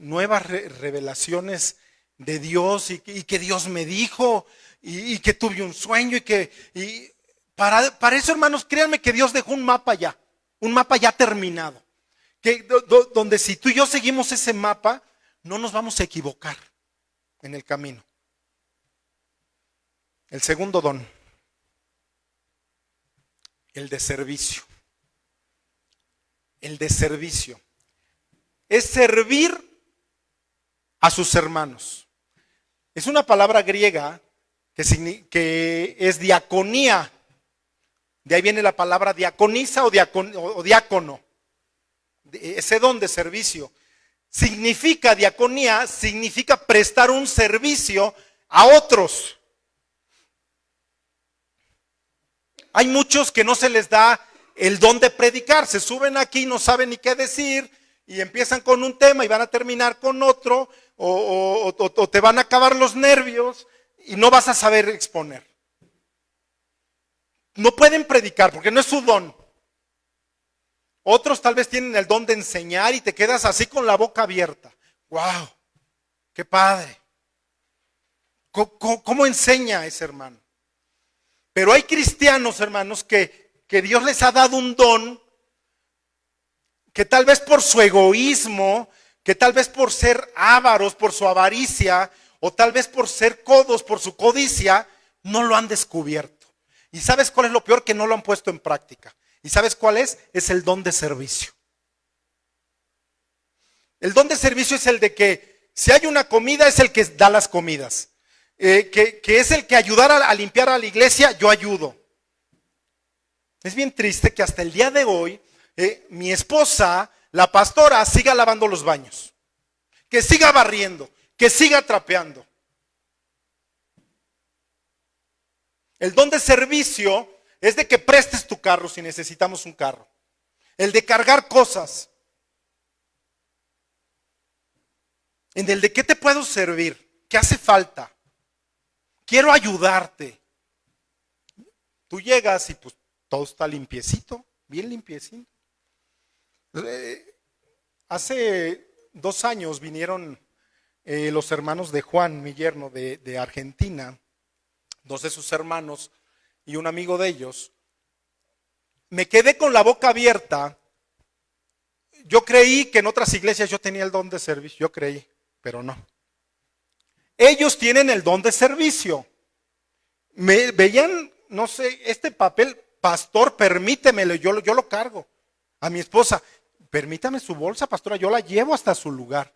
nuevas revelaciones de Dios y que Dios me dijo y que tuve un sueño y para eso, hermanos, créanme que Dios dejó un mapa ya terminado, donde si tú y yo seguimos ese mapa, no nos vamos a equivocar en el camino. El segundo don, el de servicio. El de servicio es servir a sus hermanos. Es una palabra griega que es diaconía. De ahí viene la palabra diaconisa o diácono. Ese don de servicio. Diaconía significa prestar un servicio a otros. Hay muchos que no se les da el don de predicar, se suben aquí, no saben ni qué decir y empiezan con un tema y van a terminar con otro o te van a acabar los nervios y no vas a saber exponer. No pueden predicar porque no es su don. Otros tal vez tienen el don de enseñar y te quedas así con la boca abierta. ¡Wow! ¡Qué padre! ¿Cómo enseña ese hermano? Pero hay cristianos, hermanos, que Dios les ha dado un don que tal vez por su egoísmo, que tal vez por ser ávaros, por su avaricia, o tal vez por ser codos, por su codicia, no lo han descubierto. ¿Y sabes cuál es lo peor? Que no lo han puesto en práctica. ¿Y sabes cuál es? Es el don de servicio. El don de servicio es el de que si hay una comida es el que da las comidas. Que es el que ayudar a limpiar a la iglesia, yo ayudo. Es bien triste que hasta el día de hoy mi esposa, la pastora, siga lavando los baños, que siga barriendo, que siga trapeando. El don de servicio es de que prestes tu carro si necesitamos un carro. El de cargar cosas. En el de qué te puedo servir, qué hace falta. Quiero ayudarte. Tú llegas y pues todo está limpiecito, bien limpiecito. Hace 2 años vinieron los hermanos de Juan, mi yerno de Argentina, 2 de sus hermanos y un amigo de ellos. Me quedé con la boca abierta. Yo creí que en otras iglesias yo tenía el don de servicio, yo creí, pero no. Ellos tienen el don de servicio. Me veían, no sé, este papel, pastor, permítemelo, yo lo cargo. A mi esposa, permítame su bolsa, pastora, yo la llevo hasta su lugar.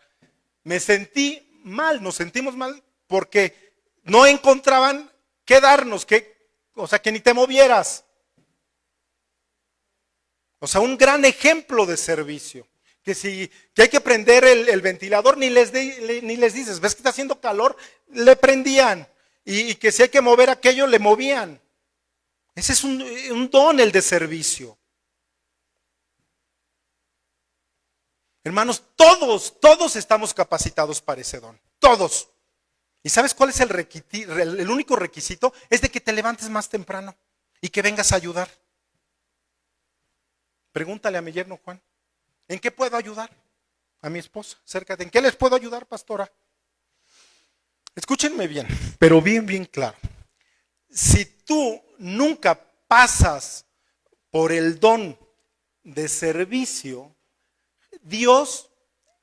Me sentí mal, nos sentimos mal porque no encontraban qué darnos, que ni te movieras. O sea, un gran ejemplo de servicio. Que hay que prender el ventilador, ni les dices, ¿ves que está haciendo calor? Le prendían. Y que si hay que mover aquello, le movían. Ese es un don, el de servicio. Hermanos, todos estamos capacitados para ese don. Todos. ¿Y sabes cuál es el único requisito? Es de que te levantes más temprano y que vengas a ayudar. Pregúntale a mi yerno Juan, ¿en qué puedo ayudar? A mi esposa, acércate. ¿En qué les puedo ayudar, pastora? Escúchenme bien, pero bien claro. Si tú nunca pasas por el don de servicio, Dios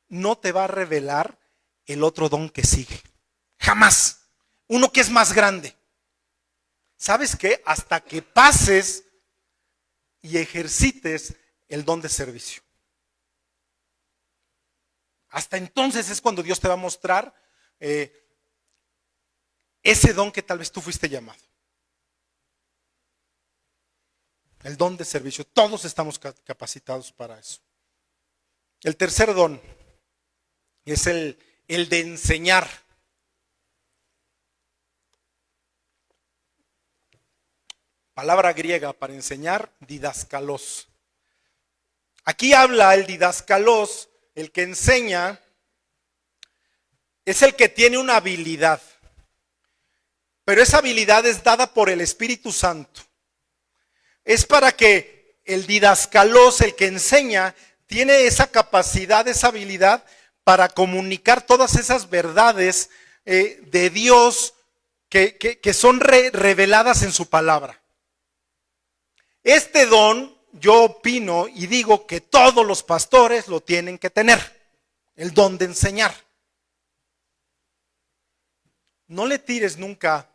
no te va a revelar el otro don que sigue. Jamás. Uno que es más grande. ¿Sabes qué? Hasta que pases y ejercites el don de servicio. Hasta entonces es cuando Dios te va a mostrar ese don que tal vez tú fuiste llamado. El don de servicio. Todos estamos capacitados para eso. El tercer don es el de enseñar. Palabra griega para enseñar, didaskalos. Aquí habla el didaskalos, el que enseña, es el que tiene una habilidad. Pero esa habilidad es dada por el Espíritu Santo. Es para que el didaskalos, el que enseña, tiene esa capacidad, esa habilidad para comunicar todas esas verdades de Dios que son reveladas en su palabra. Este don, yo opino y digo que todos los pastores lo tienen que tener, el don de enseñar. No le tires nunca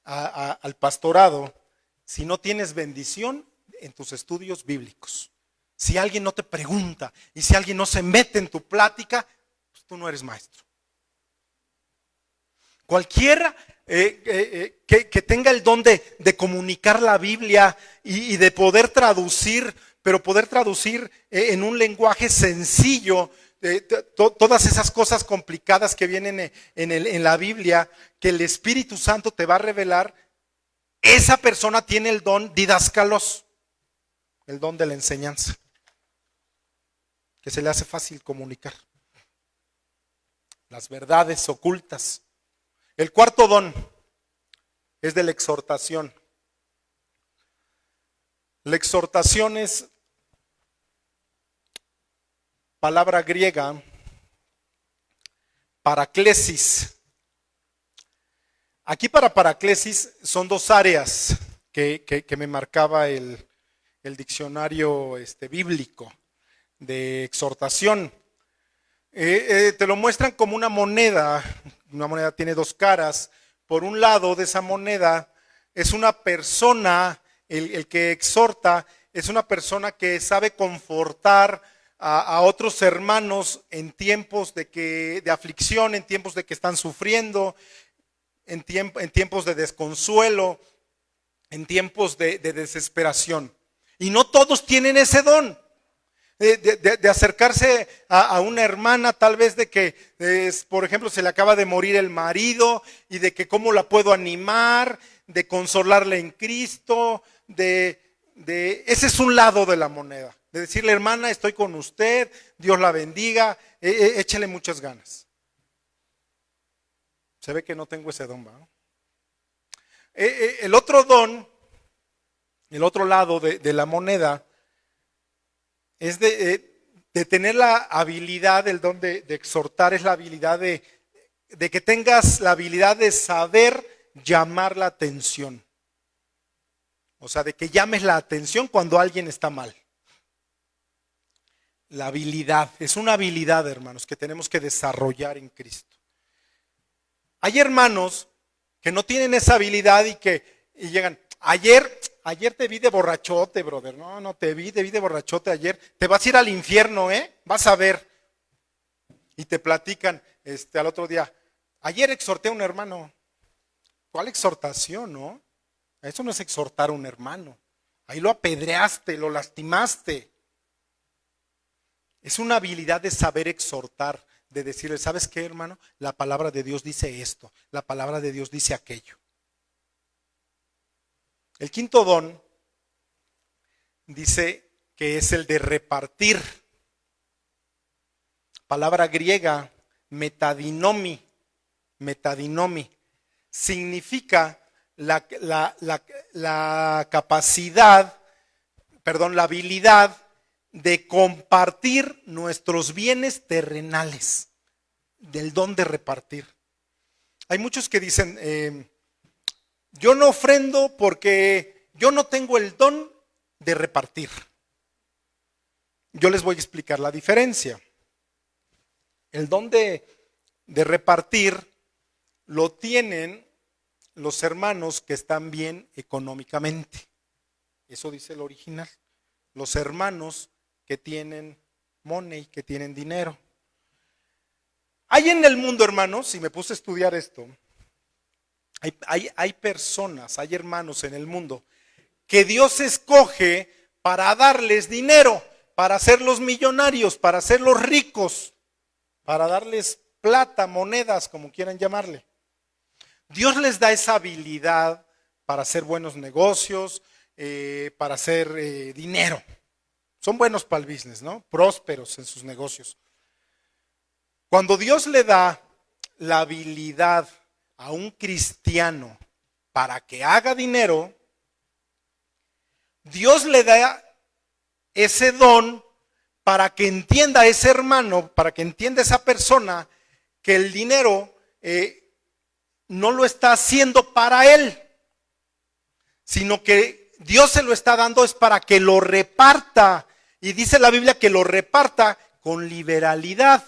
al pastorado si no tienes bendición en tus estudios bíblicos. Si alguien no te pregunta y si alguien no se mete en tu plática, pues tú no eres maestro. Cualquiera que tenga el don de comunicar la Biblia y de poder traducir, pero poder traducir en un lenguaje sencillo, todas esas cosas complicadas que vienen en la Biblia, que el Espíritu Santo te va a revelar, esa persona tiene el don didaskalos, el don de la enseñanza, que se le hace fácil comunicar las verdades ocultas. El cuarto don es de la exhortación. La exhortación es palabra griega, paraklesis. Aquí para paraklesis son dos áreas que me marcaba el diccionario bíblico de exhortación. Te lo muestran como una moneda tiene dos caras. Por un lado de esa moneda es una persona, el que exhorta, es una persona que sabe confortar a otros hermanos en tiempos de aflicción, en tiempos de que están sufriendo, en tiempos de desconsuelo, en tiempos de desesperación. Y no todos tienen ese don. De acercarse a una hermana, tal vez de que, por ejemplo, se le acaba de morir el marido y de que cómo la puedo animar, de consolarle en Cristo, ese es un lado de la moneda, de decirle, hermana, estoy con usted, Dios la bendiga, échale muchas ganas. Se ve que no tengo ese don, ¿verdad? El otro don, el otro lado de la moneda, es de tener la habilidad, el don de exhortar, es la habilidad de que tengas la habilidad de saber llamar la atención. O sea, de que llames la atención cuando alguien está mal. La habilidad, es una habilidad, hermanos, que tenemos que desarrollar en Cristo. Hay hermanos que no tienen esa habilidad y llegan, ayer te vi de borrachote, brother. No, te vi de borrachote ayer. Te vas a ir al infierno, vas a ver. Y te platican al otro día, ayer exhorté a un hermano. ¿Cuál exhortación, no? Eso no es exhortar a un hermano. Ahí lo apedreaste, lo lastimaste. Es una habilidad de saber exhortar, de decirle, ¿sabes qué, hermano? La palabra de Dios dice esto, la palabra de Dios dice aquello. El quinto don dice que es el de repartir. palabra griega metadinomi, significa la capacidad, la habilidad de compartir nuestros bienes terrenales, del don de repartir. Hay muchos que dicen, yo no ofrendo porque yo no tengo el don de repartir. Yo les voy a explicar la diferencia. El don de repartir lo tienen los hermanos que están bien económicamente. Eso dice el original. Los hermanos que tienen money, que tienen dinero. Hay en el mundo, hermanos, y me puse a estudiar esto, hay personas, hay hermanos en el mundo que Dios escoge para darles dinero, para hacerlos millonarios, para hacerlos ricos, para darles plata, monedas, como quieran llamarle. Dios les da esa habilidad para hacer buenos negocios, para hacer dinero. Son buenos para el business, ¿no? Prósperos en sus negocios. Cuando Dios le da la habilidad a un cristiano para que haga dinero, Dios le da ese don para que entienda ese hermano, para que entienda esa persona que el dinero no lo está haciendo para él, sino que Dios se lo está dando es para que lo reparta. Y dice la Biblia que lo reparta con liberalidad,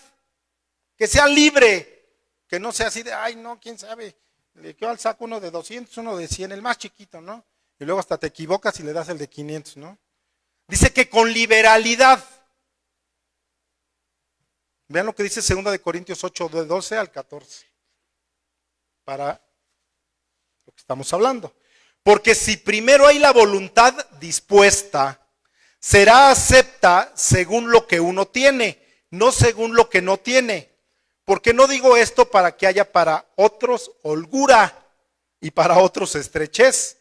que sea libre, que no sea así de, ay no, quién sabe, le quedo al saco uno de 200, uno de 100, el más chiquito, ¿no? Y luego hasta te equivocas y le das el de 500, ¿no? Dice que con liberalidad. Vean lo que dice 2 Corintios 8, de 12 al 14. Para lo que estamos hablando. Porque si primero hay la voluntad dispuesta, será acepta según lo que uno tiene, no según lo que no tiene. Porque no digo esto para que haya para otros holgura y para otros estrechez,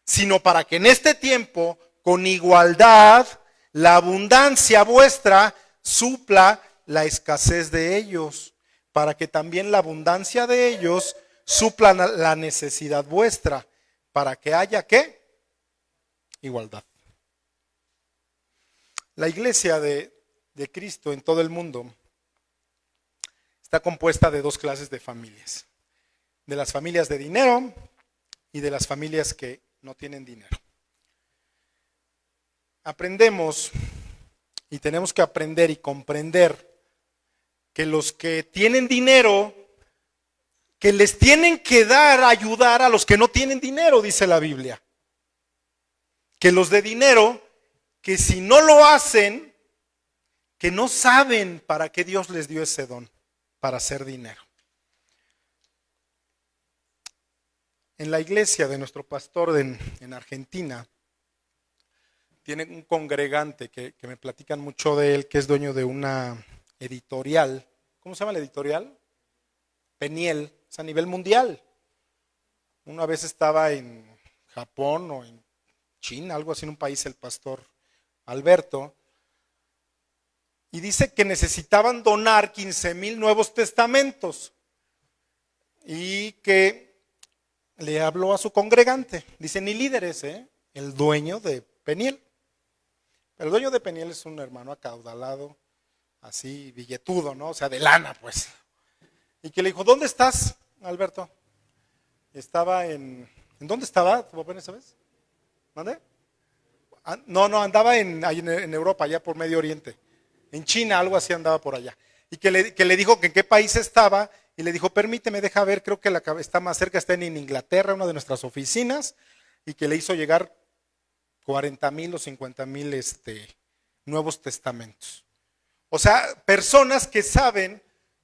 sino para que en este tiempo, con igualdad, la abundancia vuestra supla la escasez de ellos, para que también la abundancia de ellos supla la necesidad vuestra, para que haya ¿qué? Igualdad. La iglesia de Cristo en todo el mundo está compuesta de dos clases de familias, de las familias de dinero y de las familias que no tienen dinero. Aprendemos y tenemos que aprender y comprender que los que tienen dinero, que les tienen que dar, ayudar a los que no tienen dinero, dice la Biblia. Que los de dinero, que si no lo hacen, que no saben para qué Dios les dio ese don, para hacer dinero. En la iglesia de nuestro pastor en Argentina, tiene un congregante que me platican mucho de él, que es dueño de una editorial. ¿Cómo se llama la editorial? Peniel, es a nivel mundial. Una vez estaba en Japón o en China, algo así, en un país, el pastor Alberto, y dice que necesitaban donar 15,000 Nuevos Testamentos y que le habló a su congregante. Dice, ni líderes, el dueño de Peniel. El dueño de Peniel es un hermano acaudalado, así billetudo, ¿no? O sea, de lana, pues. Y que le dijo, ¿dónde estás, Alberto? Estaba ¿en dónde estaba? ¿Tú apenas sabes? ¿Dónde? No, andaba en Europa, allá por Medio Oriente. En China, algo así andaba por allá. Y que le dijo que en qué país estaba, y le dijo, permíteme, deja ver, creo que la está más cerca, está en Inglaterra, una de nuestras oficinas, y que le hizo llegar 40,000 o 50,000 Nuevos Testamentos. O sea, personas que saben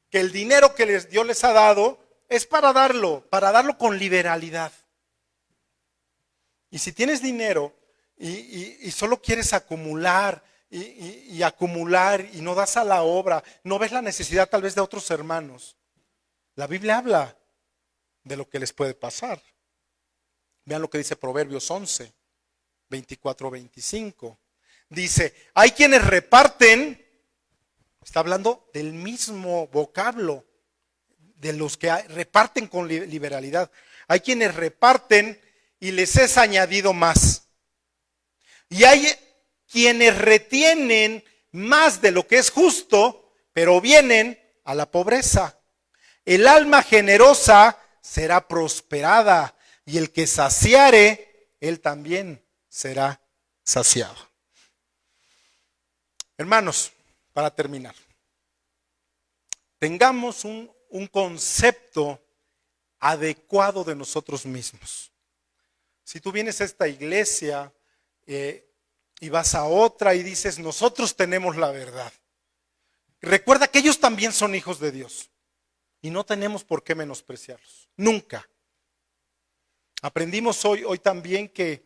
que el dinero que Dios les ha dado es para darlo con liberalidad. Y si tienes dinero y solo quieres acumular y acumular y no das a la obra, no ves la necesidad tal vez de otros hermanos, la Biblia habla de lo que les puede pasar. Vean lo que dice Proverbios 11, 24, 25. Dice, hay quienes reparten Está hablando del mismo vocablo, de los que reparten con liberalidad. Hay quienes reparten y les es añadido más. Y hay quienes retienen más de lo que es justo, pero vienen a la pobreza. El alma generosa será prosperada, y el que saciare, él también será saciado. Hermanos, para terminar, tengamos un concepto adecuado de nosotros mismos. Si tú vienes a esta iglesia y vas a otra y dices, nosotros tenemos la verdad, recuerda que ellos también son hijos de Dios y no tenemos por qué menospreciarlos, nunca. Aprendimos hoy también que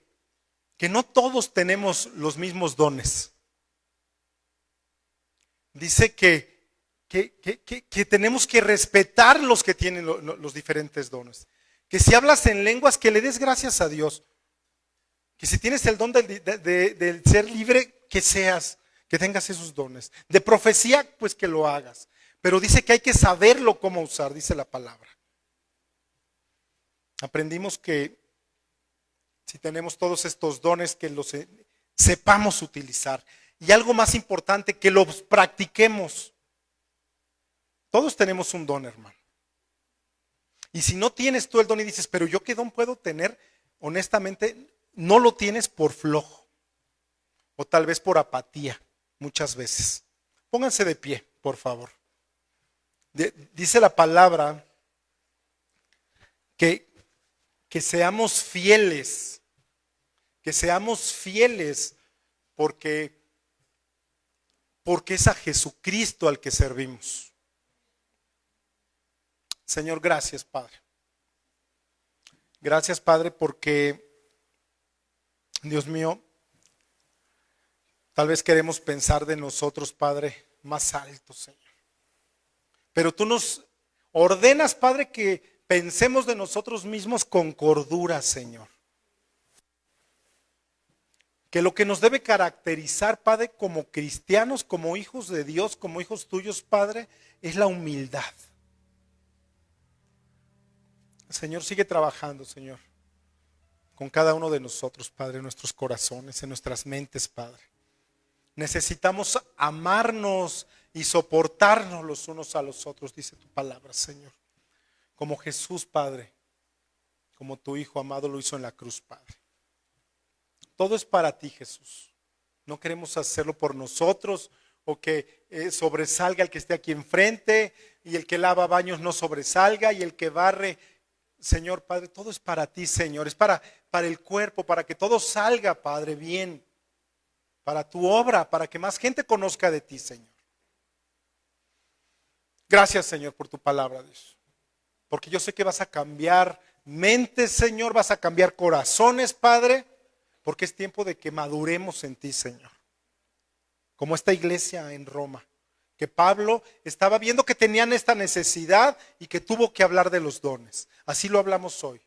no todos tenemos los mismos dones. Dice que tenemos que respetar los que tienen los diferentes dones. Que si hablas en lenguas, que le des gracias a Dios. Que si tienes el don de ser libre, que tengas esos dones. De profecía, pues que lo hagas. Pero dice que hay que saberlo cómo usar, dice la palabra. Aprendimos que si tenemos todos estos dones, que los sepamos utilizar. Y algo más importante, que los practiquemos. Todos tenemos un don, hermano. Y si no tienes tú el don y dices, pero yo qué don puedo tener, honestamente, no lo tienes por flojo. O tal vez por apatía, muchas veces. Pónganse de pie, por favor. Dice la palabra que seamos fieles. Que seamos fieles porque es a Jesucristo al que servimos. Señor, gracias, Padre. Gracias, Padre, porque, Dios mío, tal vez queremos pensar de nosotros, Padre, más alto, Señor. Pero tú nos ordenas, Padre, que pensemos de nosotros mismos con cordura, Señor. Que lo que nos debe caracterizar, Padre, como cristianos, como hijos de Dios, como hijos tuyos, Padre, es la humildad. Señor, sigue trabajando, Señor, con cada uno de nosotros, Padre, en nuestros corazones, en nuestras mentes, Padre. Necesitamos amarnos y soportarnos los unos a los otros, dice tu palabra, Señor. Como Jesús, Padre, como tu Hijo amado lo hizo en la cruz, Padre. Todo es para ti, Jesús. No queremos hacerlo por nosotros o que sobresalga el que esté aquí enfrente y el que lava baños no sobresalga y el que barre. Señor, Padre, todo es para ti, Señor. Es para el cuerpo, para que todo salga, Padre, bien. Para tu obra, para que más gente conozca de ti, Señor. Gracias, Señor, por tu palabra, Dios. Porque yo sé que vas a cambiar mentes, Señor, vas a cambiar corazones, Padre. Porque es tiempo de que maduremos en ti, Señor. Como esta iglesia en Roma. Que Pablo estaba viendo que tenían esta necesidad y que tuvo que hablar de los dones. Así lo hablamos hoy.